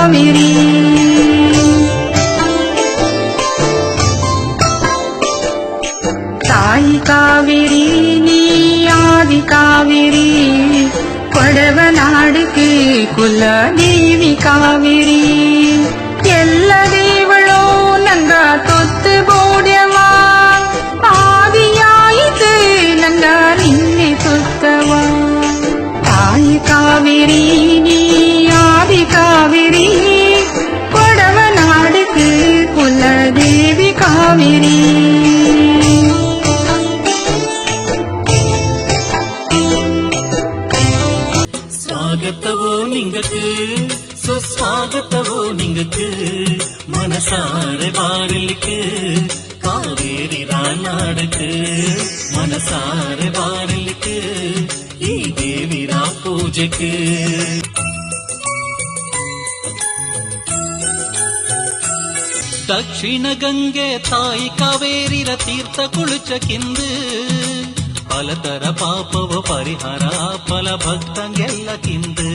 ಕಾವೇರಿ ತಾಯಿ ಕಾವೇರಿ ನೀ ಆದಿ ಕಾವೇರಿ ಕೊಡವನಾಡುக்கு ಕುಲದೇವಿ ಕಾವೇರಿ ಎಲ್ಲ ದೇವಳೋ ನಂಗ ತೊತ್ತು ಬೋಡ್ಯವ ಆದಿಯಾಯಿತು ನಂಗ ನಿನ್ನೆ ತೊತ್ತವ ತಾಯಿ ಕಾವೇರಿ ನೀ ಆದಿ ಕಾವೇರಿ ಕೊಡವನಾಡುக்கு ಕುಲದೇವಿ ಕಾವೇರಿ ಸ್ವಾಗತವೋ ನಿಂಗಕ್ಕೆ ಸುಸ್ವಾಗತವೋ ನಿಂಗಕ್ಕೆ மனசார வாரலுக்கு காவேரி நாடுக்கு மனசார வாரலுக்கு ಈ ದೇವಿರ ಪೂಜೆಗೆ ದಕ್ಷಿಣ ಗಂಗೆ ತಾಯಿ ಕಾವೇರಿರ ತೀರ್ಥ ಕುಳುಚಕ್ಕಿಂದು ಫಲತರ ಪಾಪವ ಪರಿಹಾರ ಫಲ ಭಕ್ತಂಗೆಲ್ಲ ಕಿಂದು